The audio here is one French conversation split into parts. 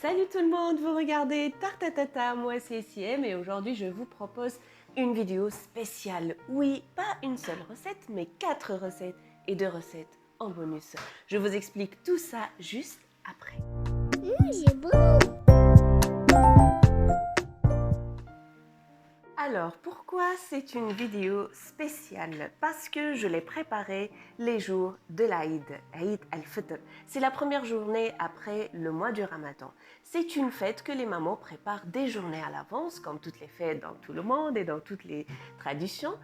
Salut tout le monde, vous regardez Tartatata, moi c'est SIM et aujourd'hui je vous propose une vidéo spéciale. Oui, pas une seule recette, mais 4 recettes et 2 recettes en bonus. Je vous explique tout ça juste après. C'est bon. Alors, pourquoi c'est une vidéo spéciale? Parce que je l'ai préparée les jours de l'Aïd, Aïd al-Fitr. C'est la première journée après le mois du Ramadan. C'est une fête que les mamans préparent des journées à l'avance, comme toutes les fêtes dans tout le monde et dans toutes les traditions.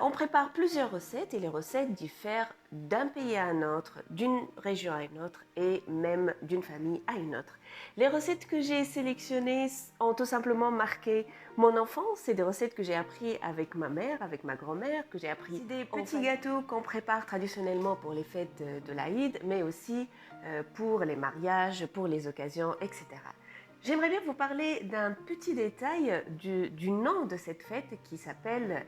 On prépare plusieurs recettes et les recettes diffèrent d'un pays à un autre, d'une région à une autre et même d'une famille à une autre. Les recettes que j'ai sélectionnées ont tout simplement marqué mon enfance. C'est des recettes que j'ai apprises avec ma mère, avec ma grand-mère, que j'ai appris des petits gâteaux qu'on prépare traditionnellement pour les fêtes de l'Aïd, mais aussi pour les mariages, pour les occasions, etc. J'aimerais bien vous parler d'un petit détail du nom de cette fête qui s'appelle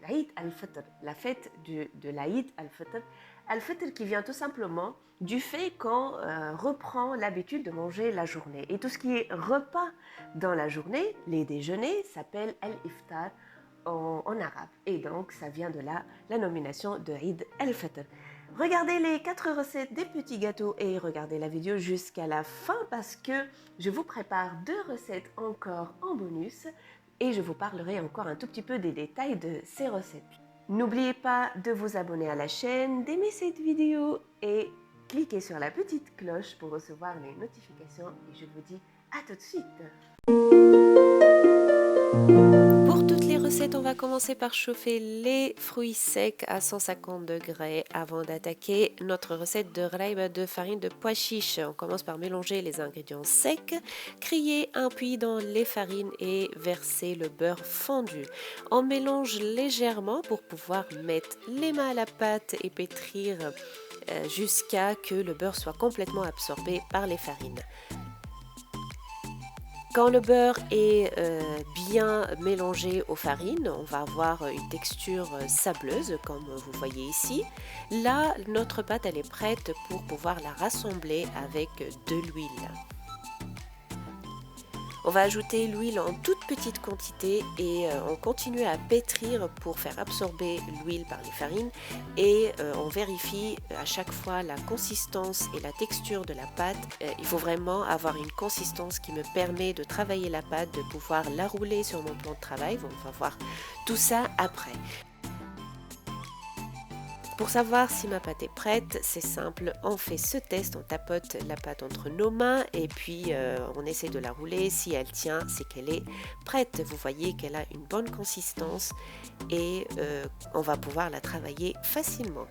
l'Aïd al-Fitr, la fête de l'Aïd al-Fitr. Al-Fitr qui vient tout simplement du fait qu'on reprend l'habitude de manger la journée. Et tout ce qui est repas dans la journée, les déjeuners, s'appelle al-Iftar en arabe. Et donc ça vient de là la nomination de Eid al-Fitr. Regardez les 4 recettes des petits gâteaux et regardez la vidéo jusqu'à la fin parce que je vous prépare 2 recettes encore en bonus et je vous parlerai encore un tout petit peu des détails de ces recettes. N'oubliez pas de vous abonner à la chaîne, d'aimer cette vidéo et cliquez sur la petite cloche pour recevoir les notifications et je vous dis à tout de suite. Pour toutes les recettes, on va commencer par chauffer les fruits secs à 150 degrés avant d'attaquer notre recette de raïba de farine de pois chiche. On commence par mélanger les ingrédients secs, crier un puits dans les farines et verser le beurre fondu. On mélange légèrement pour pouvoir mettre les mains à la pâte et pétrir jusqu'à que le beurre soit complètement absorbé par les farines. Quand le beurre est bien mélangé aux farines, on va avoir une texture sableuse comme vous voyez ici. Là, notre pâte elle est prête pour pouvoir la rassembler avec de l'huile. On va ajouter l'huile en toute petite quantité et on continue à pétrir pour faire absorber l'huile par les farines et on vérifie à chaque fois la consistance et la texture de la pâte. Il faut vraiment avoir une consistance qui me permet de travailler la pâte, de pouvoir la rouler sur mon plan de travail. On va voir tout ça après. Pour savoir si ma pâte est prête, c'est simple, on fait ce test, on tapote la pâte entre nos mains et puis on essaie de la rouler. Si elle tient, c'est qu'elle est prête. Vous voyez qu'elle a une bonne consistance et on va pouvoir la travailler facilement.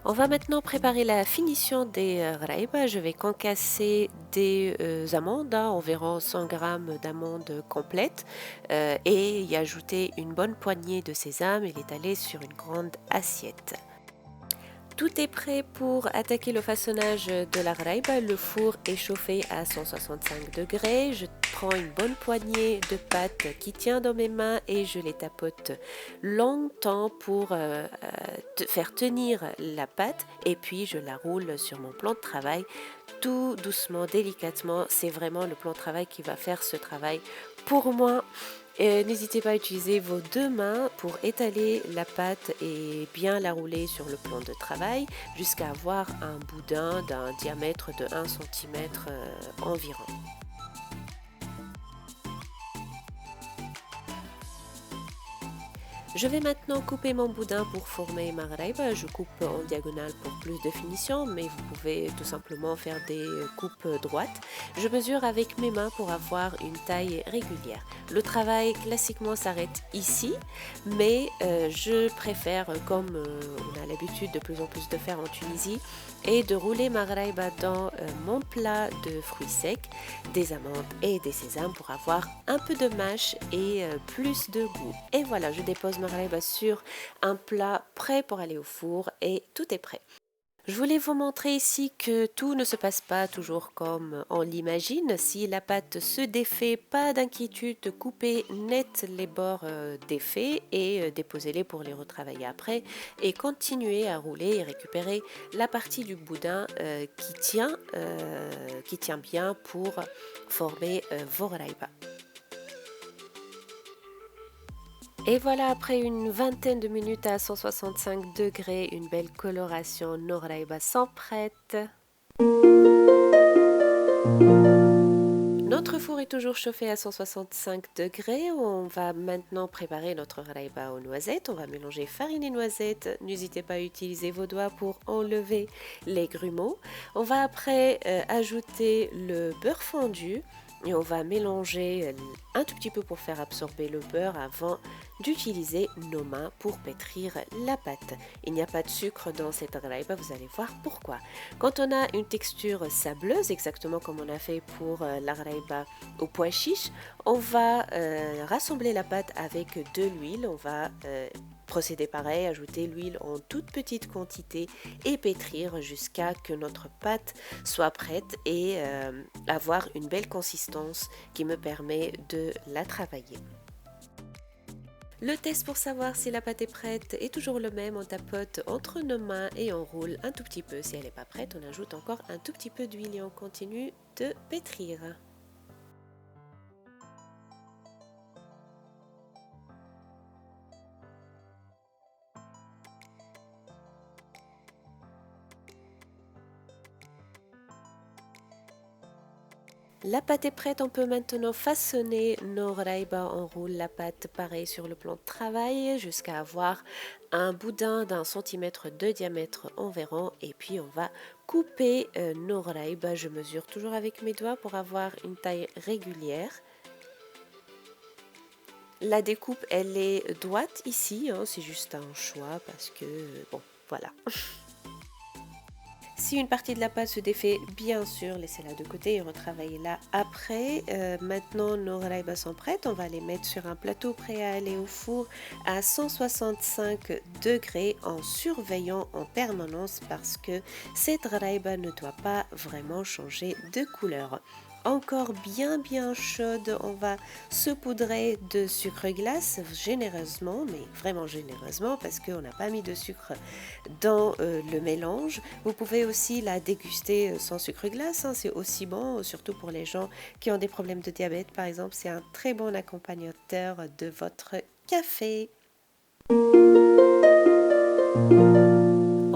On va maintenant préparer la finition des raïbas. Je vais concasser des amandes, environ 100 g d'amandes complètes et y ajouter une bonne poignée de sésame et l'étaler sur une grande assiette. Tout est prêt pour attaquer le façonnage de la raïba. Le four est chauffé à 165 degrés. Je prends une bonne poignée de pâte qui tient dans mes mains et je les tapote longtemps pour faire tenir la pâte et puis je la roule sur mon plan de travail tout doucement, délicatement. C'est vraiment le plan de travail qui va faire ce travail pour moi. N'hésitez pas à utiliser vos 2 mains pour étaler la pâte et bien la rouler sur le plan de travail jusqu'à avoir un boudin d'un diamètre de 1 cm environ. Je vais maintenant couper mon boudin pour former ma raïba. Je coupe en diagonale pour plus de finition, mais vous pouvez tout simplement faire des coupes droites. Je mesure avec mes mains pour avoir une taille régulière. Le travail classiquement s'arrête ici, mais je préfère, comme on a l'habitude de plus en plus de faire en Tunisie, et de rouler ma raïba dans mon plat de fruits secs, des amandes et des sésames pour avoir un peu de mâche et plus de goût. Et voilà, je dépose ma raïba sur un plat prêt pour aller au four et tout est prêt. Je voulais vous montrer ici que tout ne se passe pas toujours comme on l'imagine. Si la pâte se défait, pas d'inquiétude, coupez net les bords défaits et déposez-les pour les retravailler après. Et continuez à rouler et récupérer la partie du boudin qui tient bien pour former vos raïbas. Et voilà, après une vingtaine de minutes à 165 degrés, une belle coloration, nos raïbas sont prêtes. Notre four est toujours chauffé à 165 degrés. On va maintenant préparer notre raïba aux noisettes. On va mélanger farine et noisettes. N'hésitez pas à utiliser vos doigts pour enlever les grumeaux. On va après ajouter le beurre fondu. Et on va mélanger un tout petit peu pour faire absorber le beurre avant d'utiliser nos mains pour pétrir la pâte. Il n'y a pas de sucre dans cette raïba, vous allez voir pourquoi. Quand on a une texture sableuse, exactement comme on a fait pour la raïba au pois chiche, on va rassembler la pâte avec de l'huile. On va procéder pareil, ajouter l'huile en toute petite quantité et pétrir jusqu'à que notre pâte soit prête et avoir une belle consistance qui me permet de la travailler. Le test pour savoir si la pâte est prête est toujours le même. On tapote entre nos mains et on roule un tout petit peu. Si elle n'est pas prête, on ajoute encore un tout petit peu d'huile et on continue de pétrir. La pâte est prête, on peut maintenant façonner nos raïbas. On roule la pâte pareil sur le plan de travail jusqu'à avoir un boudin d'un centimètre de diamètre environ. Et puis on va couper nos raïbas. Je mesure toujours avec mes doigts pour avoir une taille régulière. La découpe, elle est droite ici, hein, c'est juste un choix parce que, bon, voilà. Si une partie de la pâte se défait, bien sûr, laissez-la de côté et retravaillez-la après. Maintenant, nos raïbas sont prêtes. On va les mettre sur un plateau prêt à aller au four à 165 degrés en surveillant en permanence parce que cette raïba ne doit pas vraiment changer de couleur. Encore bien chaude, on va saupoudrer de sucre glace généreusement, mais vraiment généreusement parce qu'on n'a pas mis de sucre dans le mélange. Vous pouvez aussi la déguster sans sucre glace, hein, c'est aussi bon, surtout pour les gens qui ont des problèmes de diabète par exemple. C'est un très bon accompagnateur de votre café.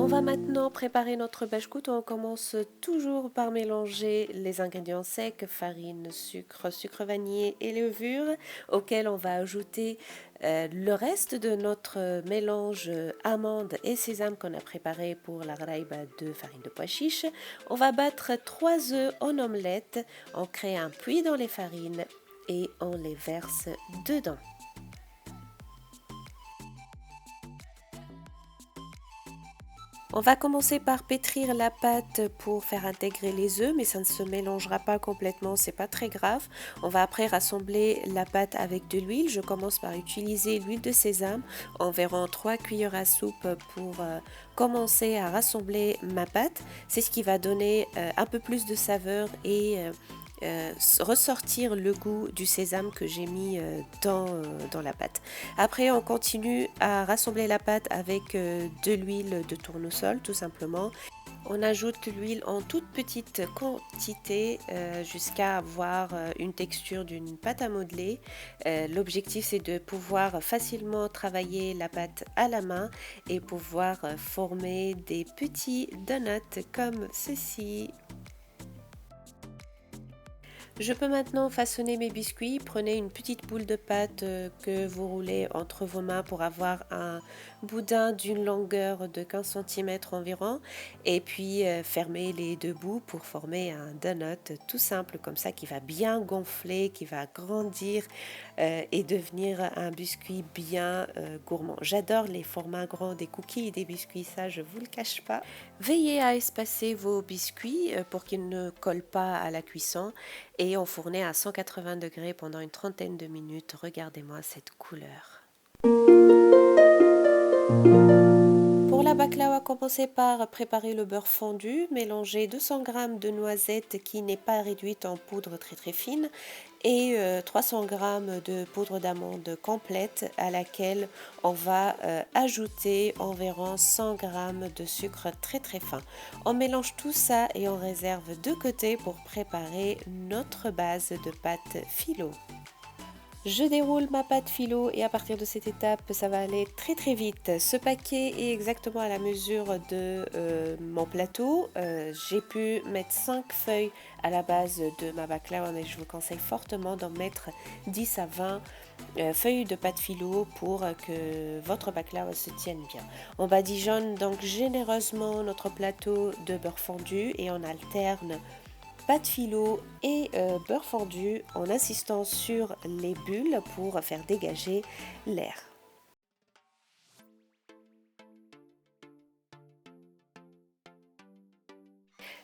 On va maintenant préparer notre bachkout. On commence toujours par mélanger les ingrédients secs, farine, sucre vanillé et levure, auquel on va ajouter le reste de notre mélange amandes et sésame qu'on a préparé pour la raïba de farine de pois chiche. On va battre 3 œufs en omelette, on crée un puits dans les farines et on les verse dedans. On va commencer par pétrir la pâte pour faire intégrer les œufs, mais ça ne se mélangera pas complètement, c'est pas très grave. On va après rassembler la pâte avec de l'huile. Je commence par utiliser l'huile de sésame, environ 3 cuillères à soupe pour commencer à rassembler ma pâte. C'est ce qui va donner un peu plus de saveur et ressortir le goût du sésame que j'ai mis dans la pâte. Après, on continue à rassembler la pâte avec de l'huile de tournesol tout simplement. On ajoute l'huile en toute petite quantité jusqu'à avoir une texture d'une pâte à modeler. L'objectif c'est de pouvoir facilement travailler la pâte à la main et pouvoir former des petits donuts comme ceci. Je peux maintenant façonner mes biscuits. Prenez une petite boule de pâte que vous roulez entre vos mains pour avoir un boudin d'une longueur de 15 cm environ. Et puis fermez les deux bouts pour former un donut tout simple comme ça qui va bien gonfler, qui va grandir et devenir un biscuit bien gourmand. J'adore les formats grands des cookies et des biscuits, ça je vous le cache pas. Veillez à espacer vos biscuits pour qu'ils ne collent pas à la cuisson et enfourner à 180 degrés pendant une trentaine de minutes. Regardez-moi cette couleur. Pour la baklava, baklawa, commencez par préparer le beurre fondu. Mélangez 200 g de noisettes qui n'est pas réduite en poudre très fine et 300 g de poudre d'amande complète à laquelle on va ajouter environ 100 g de sucre très fin. On mélange tout ça et on réserve de côté pour préparer notre base de pâte phyllo. Je déroule ma pâte phyllo et à partir de cette étape, ça va aller très vite. Ce paquet est exactement à la mesure de mon plateau. J'ai pu mettre 5 feuilles à la base de ma baklawa, mais je vous conseille fortement d'en mettre 10 à 20 feuilles de pâte phyllo pour que votre baklawa se tienne bien. On badigeonne donc généreusement notre plateau de beurre fondu et on alterne pâte phyllo et beurre fondu en insistant sur les bulles pour faire dégager l'air.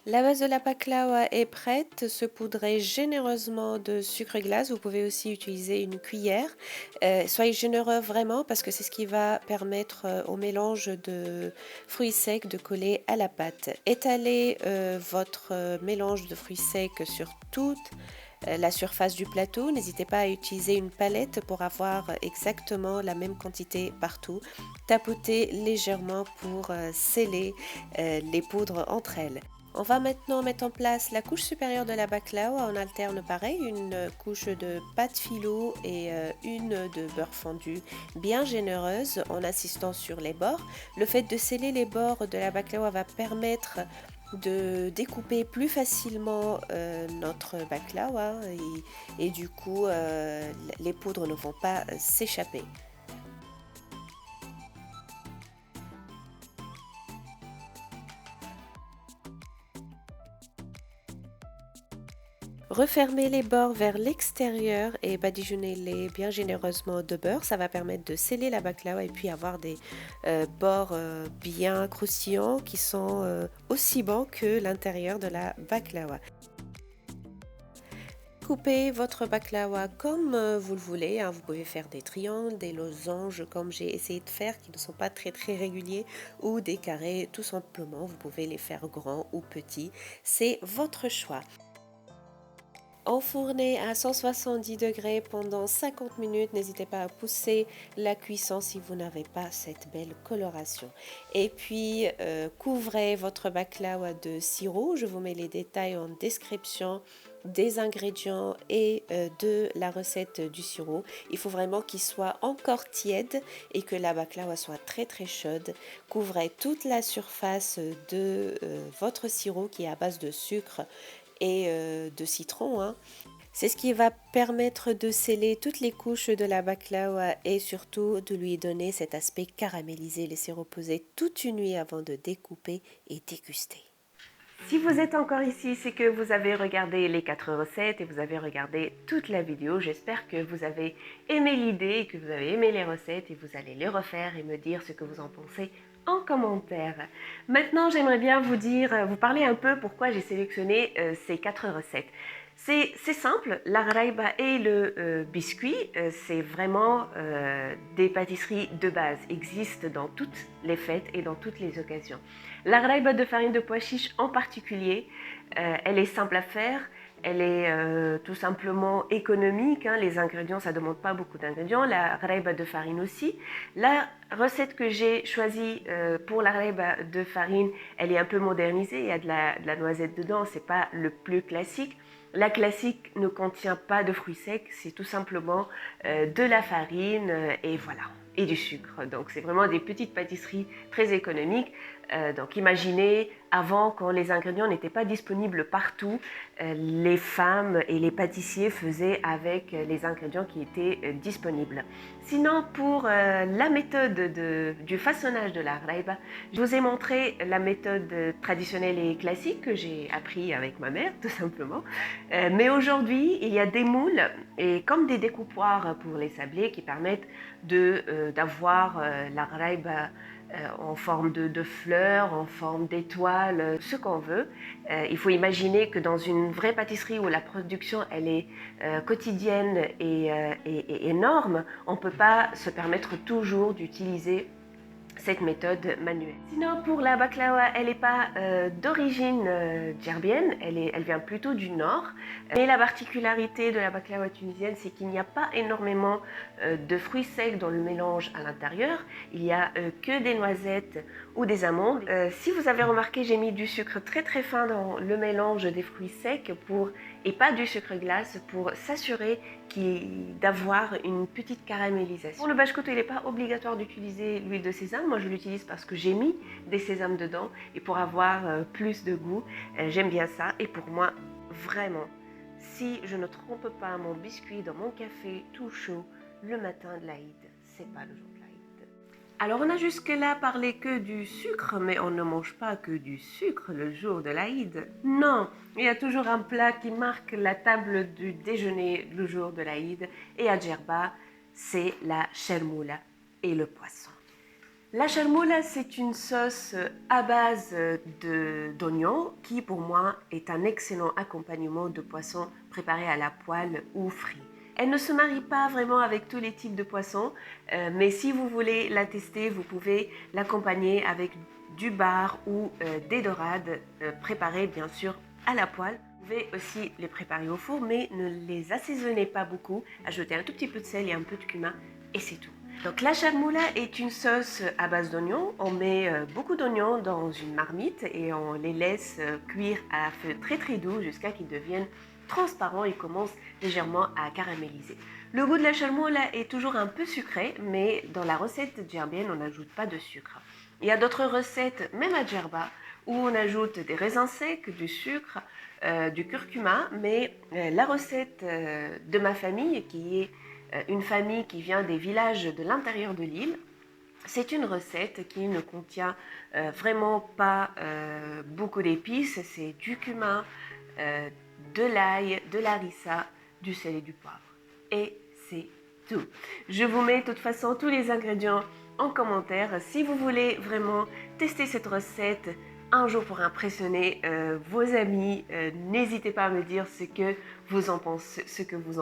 La base de la baklawa est prête, saupoudrez généreusement de sucre glace. Vous pouvez aussi utiliser une cuillère. Soyez généreux vraiment parce que c'est ce qui va permettre au mélange de fruits secs de coller à la pâte. Étalez votre mélange de fruits secs sur toute la surface du plateau. N'hésitez pas à utiliser une palette pour avoir exactement la même quantité partout. Tapotez légèrement pour sceller les poudres entre elles. On va maintenant mettre en place la couche supérieure de la baklawa. On alterne pareil, une couche de pâte phyllo et une de beurre fondu bien généreuse en insistant sur les bords. Le fait de sceller les bords de la baklawa va permettre de découper plus facilement notre baklawa et du coup les poudres ne vont pas s'échapper. Refermez les bords vers l'extérieur et badigeonnez-les bien généreusement de beurre. Ça va permettre de sceller la baklawa et puis avoir des bords bien croustillants qui sont aussi bons que l'intérieur de la baklawa. Coupez votre baklawa comme vous le voulez, hein. Vous pouvez faire des triangles, des losanges comme j'ai essayé de faire qui ne sont pas très réguliers ou des carrés tout simplement. Vous pouvez les faire grands ou petits, c'est votre choix. Enfournez à 170 degrés pendant 50 minutes. N'hésitez pas à pousser la cuisson si vous n'avez pas cette belle coloration. Et puis, couvrez votre baklawa de sirop. Je vous mets les détails en description des ingrédients et de la recette du sirop. Il faut vraiment qu'il soit encore tiède et que la baklawa soit très chaude. Couvrez toute la surface de votre sirop qui est à base de sucre et de citron, hein. C'est ce qui va permettre de sceller toutes les couches de la baklawa et surtout de lui donner cet aspect caramélisé. Laissez reposer toute une nuit avant de découper et déguster. Si vous êtes encore ici, c'est que vous avez regardé les 4 recettes et vous avez regardé toute la vidéo. J'espère que vous avez aimé l'idée et que vous avez aimé les recettes et vous allez les refaire et me dire ce que vous en pensez en commentaire. Maintenant, j'aimerais bien vous parler un peu pourquoi j'ai sélectionné ces 4 recettes. C'est simple, la gharaiba et le biscuit, c'est vraiment des pâtisseries de base, existent dans toutes les fêtes et dans toutes les occasions. La gharaiba de farine de pois chiche en particulier, elle est simple à faire, elle est tout simplement économique, hein, les ingrédients, ça ne demande pas beaucoup d'ingrédients, la gharaiba de farine aussi. La recette que j'ai choisie pour la gharaiba de farine, elle est un peu modernisée, il y a de la noisette dedans, c'est pas le plus classique. La classique ne contient pas de fruits secs, c'est tout simplement de la farine et voilà, et du sucre. Donc c'est vraiment des petites pâtisseries très économiques. Donc imaginez, avant, quand les ingrédients n'étaient pas disponibles partout, les femmes et les pâtissiers faisaient avec les ingrédients qui étaient disponibles. Sinon, pour la méthode du façonnage de la gharaiba, je vous ai montré la méthode traditionnelle et classique que j'ai appris avec ma mère, tout simplement. Mais aujourd'hui, il y a des moules et comme des découpoirs pour les sablés qui permettent d'avoir la gharaiba en forme de fleurs, en forme d'étoiles, ce qu'on veut. Il faut imaginer que dans une vraie pâtisserie où la production elle est quotidienne et énorme, on ne peut pas se permettre toujours d'utiliser cette méthode manuelle. Sinon, pour la baklawa, elle n'est pas d'origine djerbienne, elle vient plutôt du nord. Mais la particularité de la baklawa tunisienne, c'est qu'il n'y a pas énormément de fruits secs dans le mélange à l'intérieur. Il n'y a que des noisettes ou des amandes. Si vous avez remarqué, j'ai mis du sucre très très fin dans le mélange des fruits secs et pas du sucre glace pour s'assurer d'avoir une petite caramélisation. Pour le bashkoutou, il n'est pas obligatoire d'utiliser l'huile de sésame. Moi, je l'utilise parce que j'ai mis des sésames dedans et pour avoir plus de goût, j'aime bien ça. Et pour moi, vraiment, si je ne trempe pas mon biscuit dans mon café tout chaud le matin de l'Aïd, c'est pas le jour de l'Aïd. Alors on a jusque-là parlé que du sucre, mais on ne mange pas que du sucre le jour de l'Aïd. Non, il y a toujours un plat qui marque la table du déjeuner le jour de l'Aïd. Et à Djerba, c'est la chermoula et le poisson. La chermoula, c'est une sauce à base d'oignons qui, pour moi, est un excellent accompagnement de poisson préparé à la poêle ou frit. Elle ne se marie pas vraiment avec tous les types de poissons, mais si vous voulez la tester, vous pouvez l'accompagner avec du bar ou des dorades préparées bien sûr à la poêle. Vous pouvez aussi les préparer au four, mais ne les assaisonnez pas beaucoup. Ajoutez un tout petit peu de sel et un peu de cumin et c'est tout. Donc la chermoula est une sauce à base d'oignons. On met beaucoup d'oignons dans une marmite et on les laisse cuire à feu très très doux jusqu'à qu'ils deviennent transparents et commencent légèrement à caraméliser. Le goût de la chermoula est toujours un peu sucré, mais dans la recette djerbienne, on n'ajoute pas de sucre. Il y a d'autres recettes, même à Djerba, où on ajoute des raisins secs, du sucre, du curcuma, mais la recette de ma famille, qui est une famille qui vient des villages de l'intérieur de l'île, c'est une recette qui ne contient vraiment pas beaucoup d'épices, c'est du cumin, de l'ail, de l'harissa, du sel et du poivre. Et c'est tout. Je vous mets de toute façon tous les ingrédients en commentaire. Si vous voulez vraiment tester cette recette un jour pour impressionner vos amis, n'hésitez pas à me dire ce que vous en pensez, ce qu'ils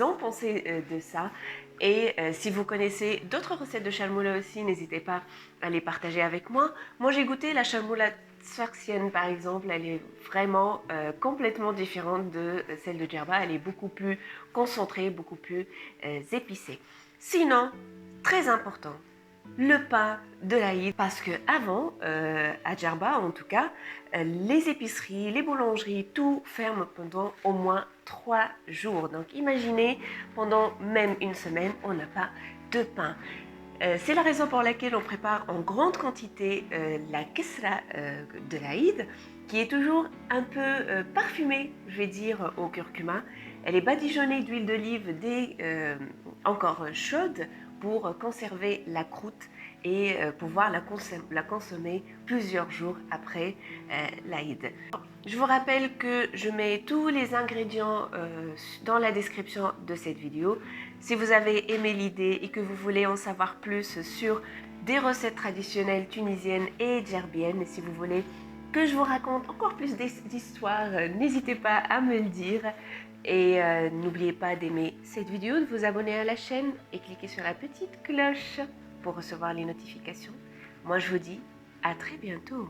ont pensé de ça. Et si vous connaissez d'autres recettes de chermoula aussi, n'hésitez pas à les partager avec moi. Moi, j'ai goûté la chermoula sfaxienne par exemple, elle est vraiment complètement différente de celle de Djerba. Elle est beaucoup plus concentrée, beaucoup plus épicée. Sinon, très important, le pain de l'Aïd, parce que avant, à Djerba en tout cas, les épiceries, les boulangeries, tout ferme pendant au moins 3 jours. Donc imaginez, pendant même une semaine, on n'a pas de pain. C'est la raison pour laquelle on prépare en grande quantité la kesra de l'Aïd, qui est toujours un peu parfumée, je vais dire, au curcuma. Elle est badigeonnée d'huile d'olive encore chaude pour conserver la croûte et pouvoir la consommer plusieurs jours après l'Aïd. Je vous rappelle que je mets tous les ingrédients dans la description de cette vidéo. Si vous avez aimé l'idée et que vous voulez en savoir plus sur des recettes traditionnelles tunisiennes et djerbiennes, et si vous voulez que je vous raconte encore plus d'histoires, n'hésitez pas à me le dire. Et n'oubliez pas d'aimer cette vidéo, de vous abonner à la chaîne et cliquer sur la petite cloche pour recevoir les notifications. Moi, je vous dis à très bientôt.